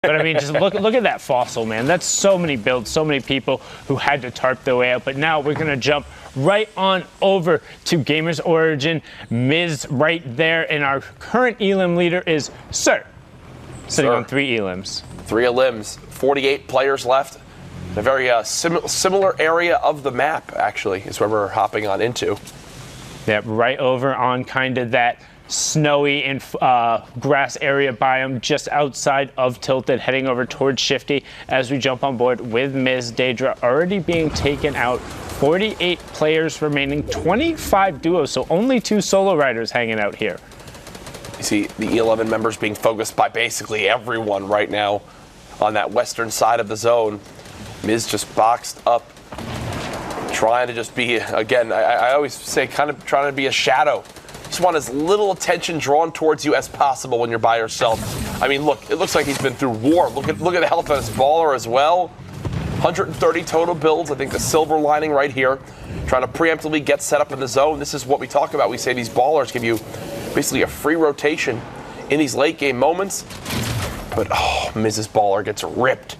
But I mean, just look at that fossil, man. That's so many builds, so many people who had to tarp their way out. But now we're going to jump right on over to Gamers Origin. Miz right there, and our current elim leader is Sir, sitting on 3 elims. 3 elims, 48 players left. A very similar area of the map, actually, is where we're hopping on into. Yep, right over on kind of that snowy and grass area biome just outside of Tilted, heading over towards Shifty as we jump on board with Miz. Daedra already being taken out. 48 players remaining, 25 duos, so only 2 solo riders hanging out here. You see the E11 members being focused by basically everyone right now on that western side of the zone. Miz just boxed up, trying to just be, again, I always say, kind of trying to be a shadow. Just want as little attention drawn towards you as possible when you're by yourself. I mean, look, it looks like he's been through war. Look at the health of his baller as well. 130 total builds. I think the silver lining right here, trying to preemptively get set up in the zone. This is what we talk about. We say these ballers give you basically a free rotation in these late game moments. But oh, Miz's baller gets ripped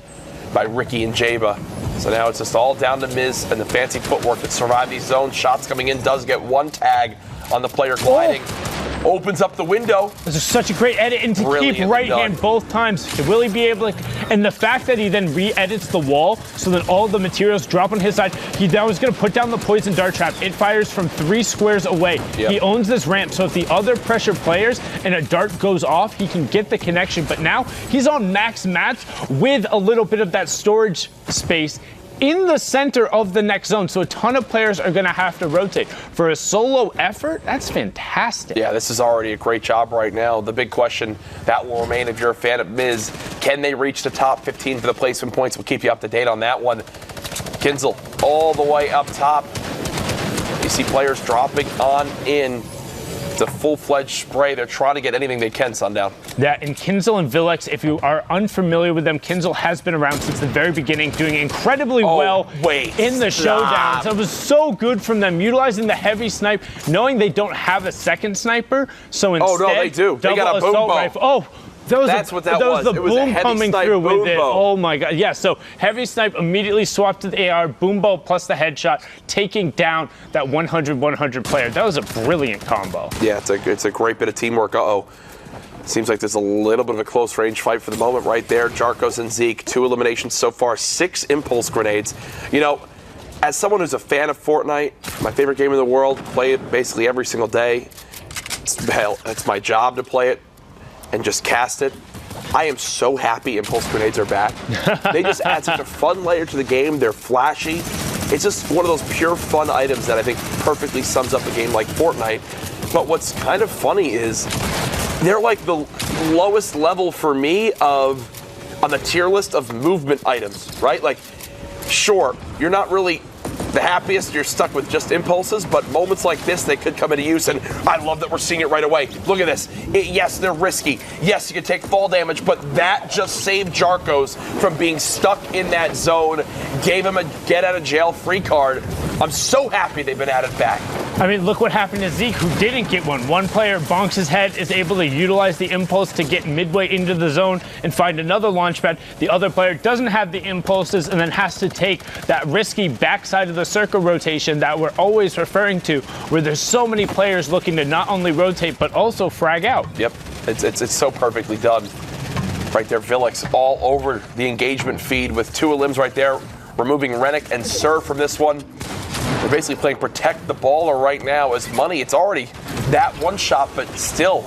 by Ricky and Jaba. So now it's just all down to Miz and the fancy footwork that survive these zones. Shots coming in, does get 1 tag on the player gliding. Opens up the window. This is such a great edit, and to keep right hand both times. Will he be able to? And the fact that he then re-edits the wall so that all the materials drop on his side, he now is going to put down the poison dart trap. It fires from 3 squares away. Yep. He owns this ramp, so if the other pressure players and a dart goes off, he can get the connection. But now he's on max mats with a little bit of that storage space in the center of the next zone, so a ton of players are going to have to rotate. For a solo effort, that's fantastic. Yeah, this is already a great job right now. The big question that will remain if you're a fan of Miz, can they reach the top 15 for the placement points? We'll keep you up to date on that one. Kinzel all the way up top. You see players dropping on in. It's a full-fledged spray. They're trying to get anything they can, Sundown. Yeah, and Kinzel and Villex, if you are unfamiliar with them, Kinzel has been around since the very beginning, doing incredibly well in the showdowns. It was so good from them, utilizing the heavy snipe, knowing they don't have a second sniper, so instead, no, they do. They got a boom bow. That's what that was. The boom coming through with it. Oh my god. Yeah, so heavy snipe immediately swapped to the AR, boom bow plus the headshot, taking down that 100-100 player. That was a brilliant combo. Yeah, it's a great bit of teamwork. Seems like there's a little bit of a close range fight for the moment right there. Jarkos and Zeke, 2 eliminations so far, 6 impulse grenades. You know, as someone who's a fan of Fortnite, my favorite game in the world, play it basically every single day. It's my job to play it and just cast it. I am so happy impulse grenades are back. They just add such a fun layer to the game. They're flashy. It's just one of those pure fun items that I think perfectly sums up a game like Fortnite. But what's kind of funny is they're like the lowest level for me on the tier list of movement items, right? Like, sure, you're not really the happiest, you're stuck with just impulses, but moments like this, they could come into use, and I love that we're seeing it right away. Look at this. Yes, they're risky. Yes, you can take fall damage, but that just saved Jarkos from being stuck in that zone, gave him a get-out-of-jail-free card. I'm so happy they've been added back. I mean, look what happened to Zeke, who didn't get one. One player bonks his head, is able to utilize the impulse to get midway into the zone and find another launch pad. The other player doesn't have the impulses and then has to take that risky backside of the circle rotation that we're always referring to, where there's so many players looking to not only rotate, but also frag out. Yep, it's so perfectly done. Right there, Villex all over the engagement feed with 2 elims right there, removing Rennick and Sir from this one. They're basically playing protect the baller right now as money. It's already that one shot, but still,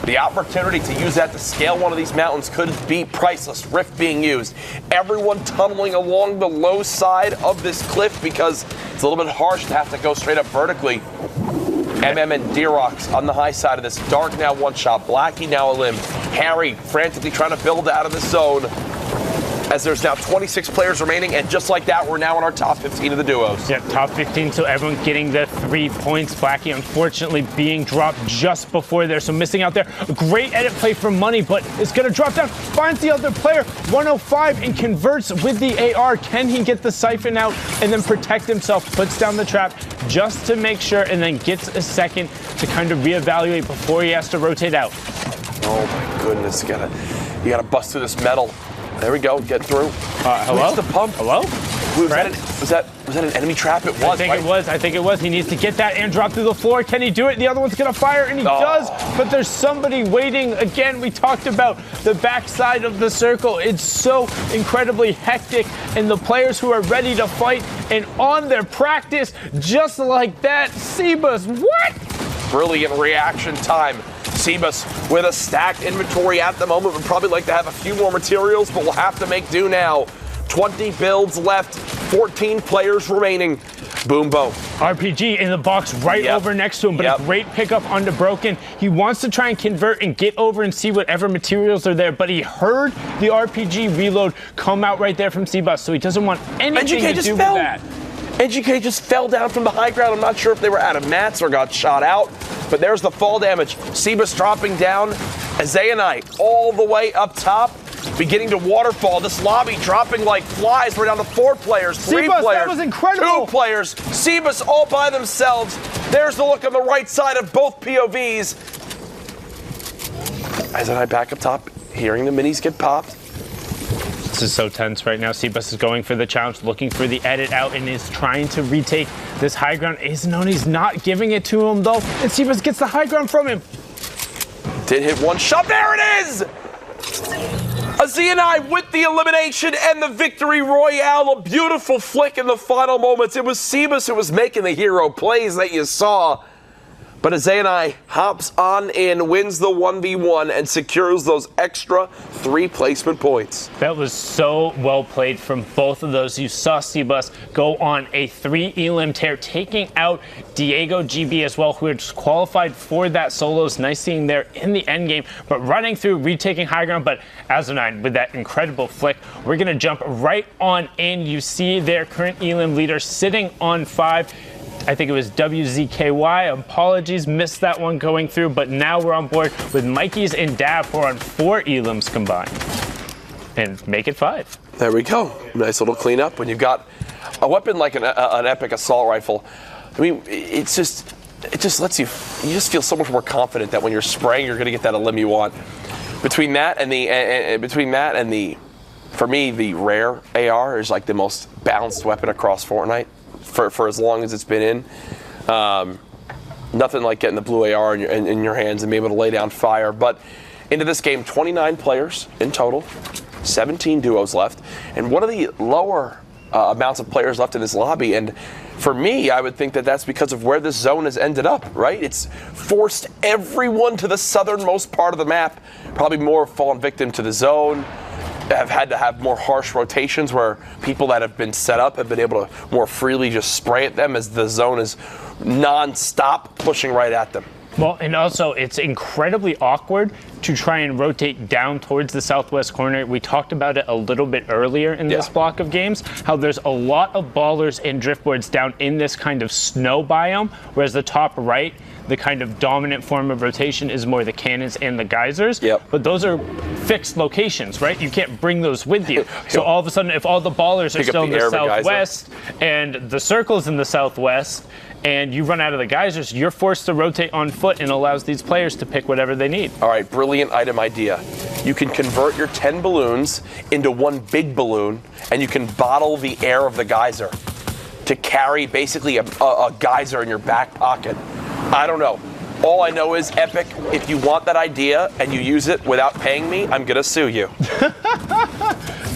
the opportunity to use that to scale one of these mountains could be priceless. Rift being used. Everyone tunneling along the low side of this cliff because it's a little bit harsh to have to go straight up vertically. MM and Deerox on the high side of this. Dark now one shot. Blackie now a limb. Harry frantically trying to build out of the zone, as there's now 26 players remaining, and just like that, we're now in our top 15 of the duos. Yeah, top 15, so everyone getting the 3 points. Blackie, unfortunately, being dropped just before there, so missing out there. A great edit play for money, but it's going to drop down. Finds the other player, 105, and converts with the AR. Can he get the siphon out and then protect himself? Puts down the trap just to make sure, and then gets a second to kind of reevaluate before he has to rotate out. Oh, my goodness. You gotta bust through this metal. There we go. Get through. Hello? Reach the pump. Hello? Was that an enemy trap? It was. I think it was. He needs to get that and drop through the floor. Can he do it? The other one's going to fire, and he does. But there's somebody waiting. Again, we talked about the backside of the circle. It's so incredibly hectic, and the players who are ready to fight and on their practice, just like that. Sebas, what? Brilliant reaction time. Sebas with a stacked inventory at the moment. Would probably like to have a few more materials, but we'll have to make do now. 20 builds left, 14 players remaining. Boombo. RPG in the box right over next to him, but a great pickup onto Broken. He wants to try and convert and get over and see whatever materials are there, but he heard the RPG reload come out right there from Sebas, so he doesn't want anything to do with that. NGK just fell down from the high ground. I'm not sure if they were out of mats or got shot out, but there's the fall damage. Sebas dropping down. Azeona all the way up top. Beginning to waterfall. This lobby dropping like flies. We're down to 4 players, 3 Sebas, players, that was incredible. 2 players. Sebas all by themselves. There's the look on the right side of both POVs. Azeona back up top, hearing the minis get popped. This is so tense right now. Sebas is going for the challenge, looking for the edit out, and is trying to retake this high ground. Azeona's not giving it to him, though, and Sebas gets the high ground from him. Did hit one shot. There it is! Azeona with the elimination and the victory royale. A beautiful flick in the final moments. It was Sebas who was making the hero plays that you saw. But Azeona hops on in, wins the 1v1, and secures those extra 3 placement points. That was so well played from both of those. You saw Sebas go on a 3 elim tear, taking out Diego GB as well, who had qualified for that solos. Nice seeing there in the end game, but running through, retaking high ground. But Azeona with that incredible flick. We're going to jump right on in. You see their current elim leader sitting on 5. I think it was WZKY. Apologies, missed that one going through, but now we're on board with Mikey's and Dav, who are on 4 elims combined. And make it 5. There we go. Nice little cleanup. When you've got a weapon like an epic assault rifle, I mean, it just lets you just feel so much more confident that when you're spraying, you're going to get that elim you want. Between that and the, for me, the rare AR is like the most balanced weapon across Fortnite. For as long as it's been in. Nothing like getting the blue AR in your hands and being able to lay down fire. But into this game, 29 players in total, 17 duos left, and one of the lower amounts of players left in this lobby. And for me, I would think that that's because of where this zone has ended up, right? It's forced everyone to the southernmost part of the map. Probably more have fallen victim to the zone. Have had to have more harsh rotations where people that have been set up have been able to more freely just spray at them as the zone is non-stop pushing right at them. Well, and also it's incredibly awkward to try and rotate down towards the southwest corner. We talked about it a little bit earlier in this block of games, how there's a lot of ballers and driftboards down in this kind of snow biome, whereas the top right, the kind of dominant form of rotation is more the cannons and the geysers. But those are fixed locations, right? You can't bring those with you. So all of a sudden, if all the ballers are still in the southwest and the circle's in the southwest, and you run out of the geysers, you're forced to rotate on foot, and allows these players to pick whatever they need. All right, brilliant item idea. You can convert your 10 balloons into one big balloon, and you can bottle the air of the geyser to carry basically a geyser in your back pocket. I don't know. All I know is, Epic, if you want that idea and you use it without paying me, I'm going to sue you.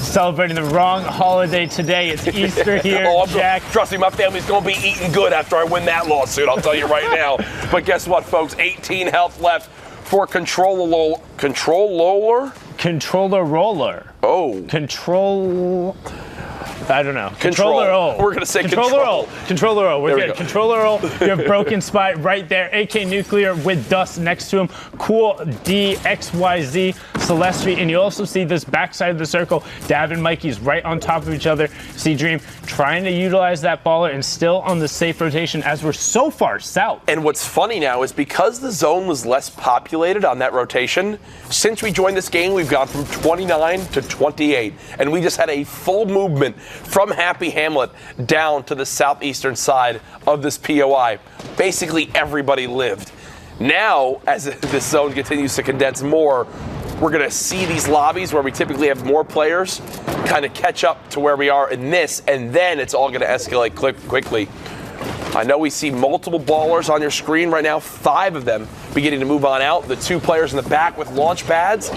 Celebrating the wrong holiday today. It's Easter here, Jack. Trust me, my family's going to be eating good after I win that lawsuit, I'll tell you right now. But guess what, folks? 18 health left for Controller Roller. Oh. I don't know. Controller O. We're going to say Controller O. Controller O. We're good. Controller O. You have Broken Spy right there. AK Nuclear with Dust next to him. Cool D, XYZ, Celestri. And you also see this backside of the circle. Dav and Mikey's right on top of each other. See Dream trying to utilize that baller and still on the safe rotation as we're so far south. And what's funny now is because the zone was less populated on that rotation, since we joined this game, we've gone from 29 to 28. And we just had a full movement from Happy Hamlet down to the southeastern side of this POI. Basically everybody lived. Now, as this zone continues to condense more, we're going to see these lobbies where we typically have more players kind of catch up to where we are in this, and then it's all going to escalate quickly. I know we see multiple ballers on your screen right now, 5 of them beginning to move on out. The 2 players in the back with launch pads.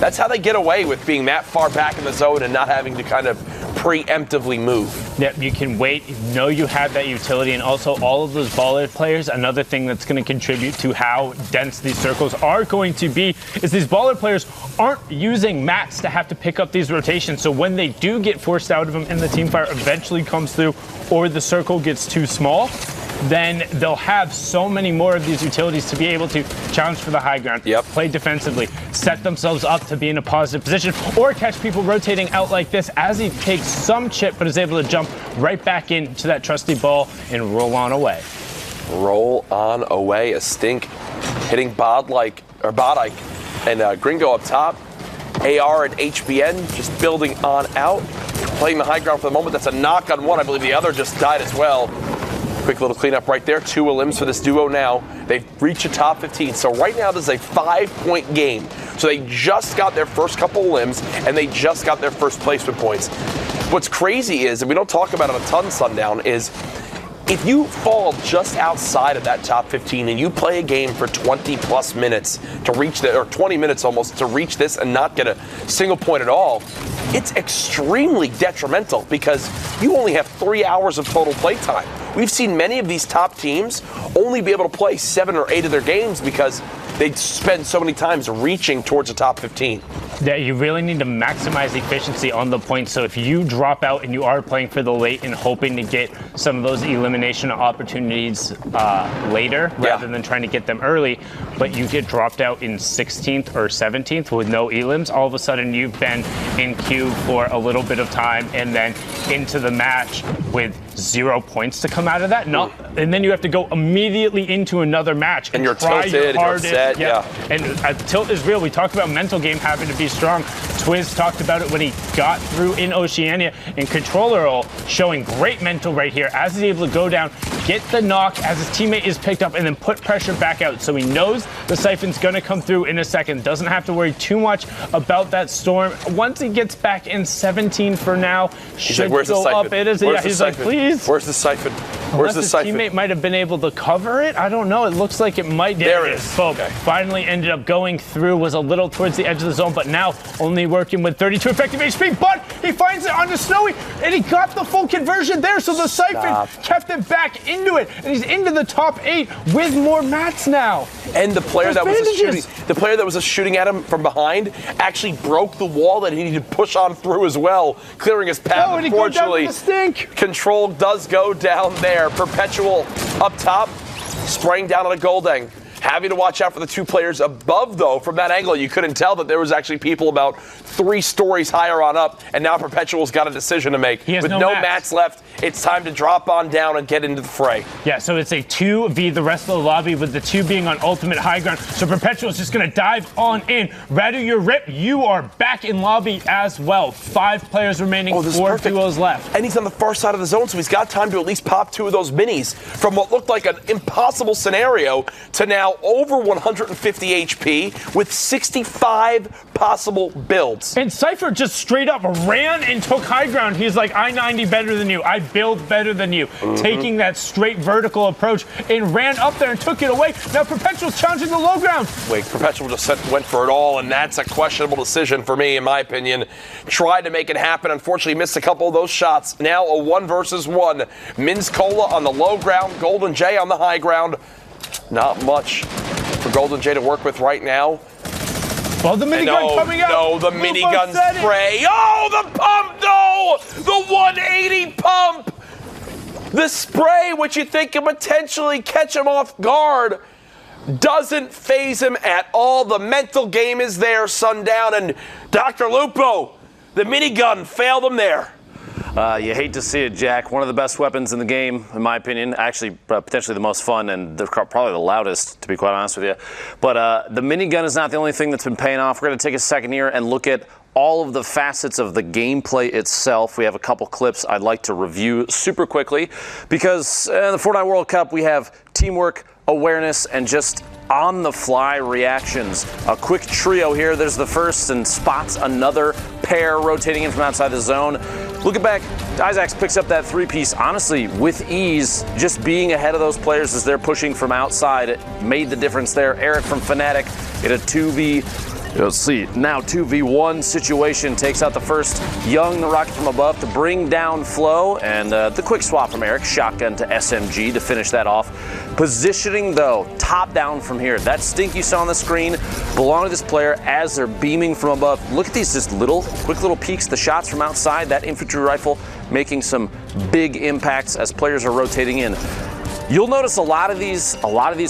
That's how they get away with being that far back in the zone and not having to kind of preemptively move. Yep, you can wait, you know you have that utility, and also all of those baller players, another thing that's going to contribute to how dense these circles are going to be is these baller players aren't using mats to have to pick up these rotations, so when they do get forced out of them and the teamfire eventually comes through or the circle gets too small, then they'll have so many more of these utilities to be able to challenge for the high ground, play defensively, set themselves up to be in a positive position, or catch people rotating out like this as he takes some chip but is able to jump right back into that trusty ball and roll on away. Roll on away. A stink hitting Bodike and Gringo up top. AR and HBN just building on out, playing the high ground for the moment. That's a knock on one. I believe the other just died as well. Quick little cleanup right there. 2 elims for this duo now. They've reached a top 15. So right now this is a 5-point game. So they just got their first couple elims and they just got their first placement points. What's crazy is, and we don't talk about it a ton, Sundown, is if you fall just outside of that top 15 and you play a game for 20 plus minutes to reach or 20 minutes almost to reach this and not get a single point at all, it's extremely detrimental because you only have 3 hours of total play time. We've seen many of these top teams only be able to play 7 or 8 of their games because they spend so many times reaching towards the top 15. Yeah, you really need to maximize efficiency on the point. So if you drop out and you are playing for the late and hoping to get some of those elimination opportunities later rather than trying to get them early, but you get dropped out in 16th or 17th with no elims, all of a sudden you've been in queue for a little bit of time and then into the match with 0 points to come out of that. And then you have to go immediately into another match and you're try tilted, your hardest. you're upset, And tilt is real. We talked about mental game having to be strong. Twiz talked about it when he got through in Oceania, and Controller showing great mental right here as he's able to go down, get the knock as his teammate is picked up, and then put pressure back out. So he knows the siphon's going to come through in a second. Doesn't have to worry too much about that storm. Once he gets back in 17 for now, should like, go up. It is. Where's He's like, please. Where's the siphon? Where's the siphon? His teammate might have been able to cover it. I don't know. It looks like it might. There it is. Folk finally ended up going through, was a little towards the edge of the zone, but now only working with 32 effective HP, but he finds it onto Snowy, and he got the full conversion there, so the siphon kept it back into it, and he's into the top 8 with more mats now. And the player that was shooting at him from behind actually broke the wall that he needed to push on through as well, clearing his path. And unfortunately, he goes down to the stink. Control does go down there. Perpetual up top, spraying down on a GoldenJ. Having to watch out for the 2 players above, though. From that angle, you couldn't tell that there was actually people about 3 stories higher on up, and now Perpetual's got a decision to make. He has With no mats left, it's time to drop on down and get into the fray. Yeah, so it's a 2v the rest of the lobby, with the 2 being on ultimate high ground. So Perpetual's just going to dive on in. Radu, your rip, you are back in lobby as well. 5 players remaining, 4 duos left. And he's on the far side of the zone, so he's got time to at least pop 2 of those minis from what looked like an impossible scenario to now over 150 HP with 65 possible builds. And Xypher just straight up ran and took high ground. He's like, I 90 better than you. I build better than you. Taking that straight vertical approach and ran up there and took it away. Now Perpetual's challenging the low ground. Wait, Perpetual just went for it all, and that's a questionable decision for me, in my opinion. Tried to make it happen. Unfortunately, missed a couple of those shots. Now a 1 versus 1. Minskola on the low ground, GoldenJ on the high ground. Not much for GoldenJ to work with right now. Well, the minigun coming out. No, the minigun spray. Oh, the pump, no! The 180 pump! The spray, which you think could potentially catch him off guard, doesn't phase him at all. The mental game is there, Sundown, and Dr. Lupo, the minigun failed him there. You hate to see it, Jack. One of the best weapons in the game, in my opinion. Actually, potentially the most fun and probably the loudest, to be quite honest with you. But the minigun is not the only thing that's been paying off. We're going to take a second here and look at all of the facets of the gameplay itself. We have a couple clips I'd like to review super quickly because in the Fortnite World Cup, we have teamwork awareness, and just on-the-fly reactions. A quick trio here. There's the first and spots another pair rotating in from outside the zone. Looking back, Isaacs picks up that three-piece, honestly, with ease. Just being ahead of those players as they're pushing from outside made the difference there. Eric from Fnatic in a 2v1 situation takes out the first. Young, the rocket from above to bring down Flow, and the quick swap from Eric, shotgun to SMG to finish that off. Positioning, though, top down from here. That stink you saw on the screen belonged to this player as they're beaming from above. Look at these just quick little peeks, the shots from outside, that infantry rifle making some big impacts as players are rotating in. You'll notice a lot of these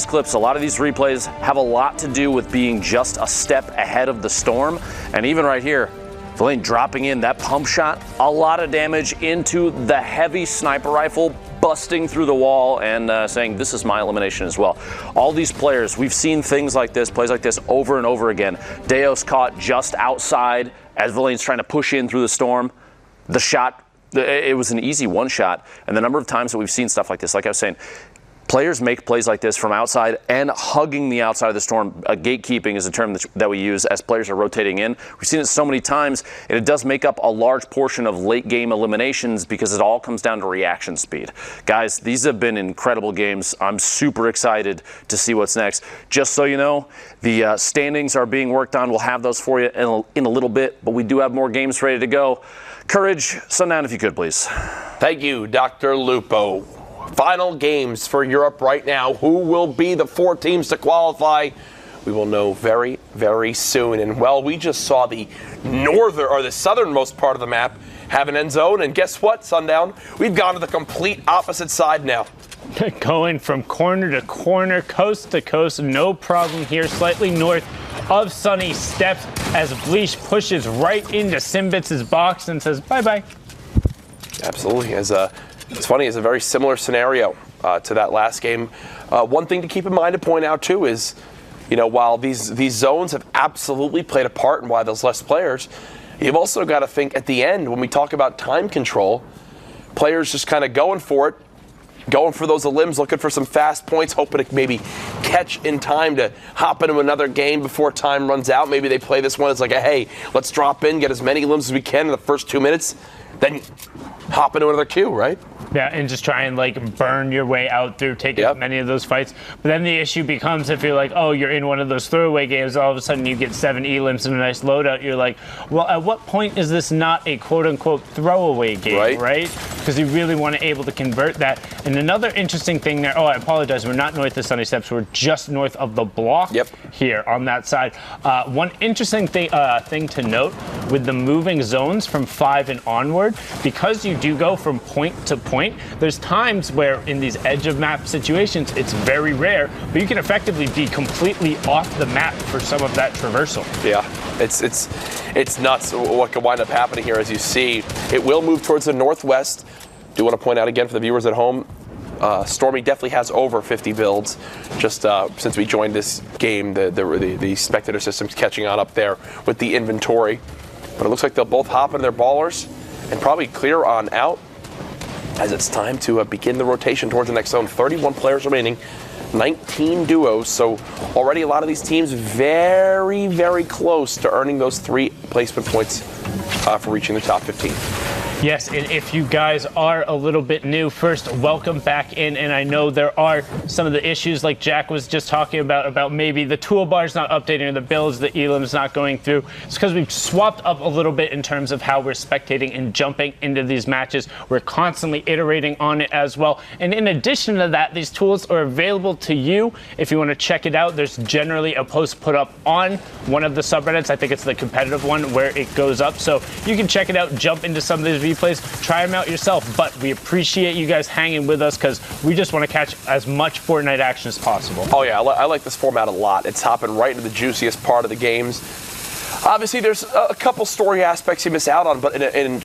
clips, a lot of these replays have a lot to do with being just a step ahead of the storm. And even right here, Villain dropping in that pump shot, a lot of damage into the heavy sniper rifle, busting through the wall and saying, this is my elimination as well. All these players, we've seen things like this, plays like this over and over again. Deos caught just outside as Villain's trying to push in through the storm. The shot, it was an easy one shot. And the number of times that we've seen stuff like this, like I was saying, players make plays like this from outside and hugging the outside of the storm. Gatekeeping is a term that we use as players are rotating in. We've seen it so many times, and it does make up a large portion of late game eliminations because it all comes down to reaction speed. Guys, these have been incredible games. I'm super excited to see what's next. Just so you know, the standings are being worked on. We'll have those for you in a little bit, but we do have more games ready to go. Courage, sundown if you could, please. Thank you, Dr. Lupo. Final games for Europe right now. Who will be the 4 teams to qualify? We will know very, very soon. And well, we just saw the southernmost part of the map have an end zone. And guess what, Sundown? We've gone to the complete opposite side now. Going from corner to corner, coast to coast, no problem here. Slightly north of Sunny Steps as Bleach pushes right into Simbits' box and says bye-bye. Absolutely. It's funny, it's a very similar scenario to that last game. One thing to keep in mind to point out, too, is, you know, while these zones have absolutely played a part in why there's less players, you've also got to think at the end, when we talk about time control, players just kind of going for it, going for those elims, looking for some fast points, hoping to maybe catch in time to hop into another game before time runs out. Maybe they play this one as like a, hey, let's drop in, get as many elims as we can in the first 2 minutes, then hop into another queue, right? Yeah, and just try and like burn your way out through taking many of those fights. But then the issue becomes if you're like, oh, you're in one of those throwaway games, all of a sudden you get 7 elims and a nice loadout. You're like, well, at what point is this not a quote-unquote throwaway game, right? Because you really want to be able to convert that. And another interesting thing there, oh, I apologize, we're not north of Sunny Steps, we're just north of the block here on that side. One interesting thing to note with the moving zones from 5 and onward, because you do go from point to point, there's times where in these edge of map situations, it's very rare, but you can effectively be completely off the map for some of that traversal. Yeah, it's nuts what could wind up happening here. As you see, it will move towards the northwest. Do want to point out again for the viewers at home, Stormy definitely has over 50 builds. Just since we joined this game, the spectator system's catching on up there with the inventory. But it looks like they'll both hop in their ballers and probably clear on out, as it's time to begin the rotation towards the next zone. 31 players remaining, 19 duos, so already a lot of these teams very, very close to earning those 3 placement points for reaching the top 15. Yes, and if you guys are a little bit new, first, welcome back in. And I know there are some of the issues like Jack was just talking about maybe the toolbar's not updating or the builds, the elim's not going through. It's because we've swapped up a little bit in terms of how we're spectating and jumping into these matches. We're constantly iterating on it as well. And in addition to that, these tools are available to you if you want to check it out. There's generally a post put up on one of the subreddits. I think it's the competitive one where it goes up. So you can check it out, jump into some of these replays, try them out yourself. But we appreciate you guys hanging with us because we just want to catch as much Fortnite action as possible. Oh yeah, I like this format a lot. It's hopping right into the juiciest part of the games. Obviously, there's a couple story aspects you miss out on, but in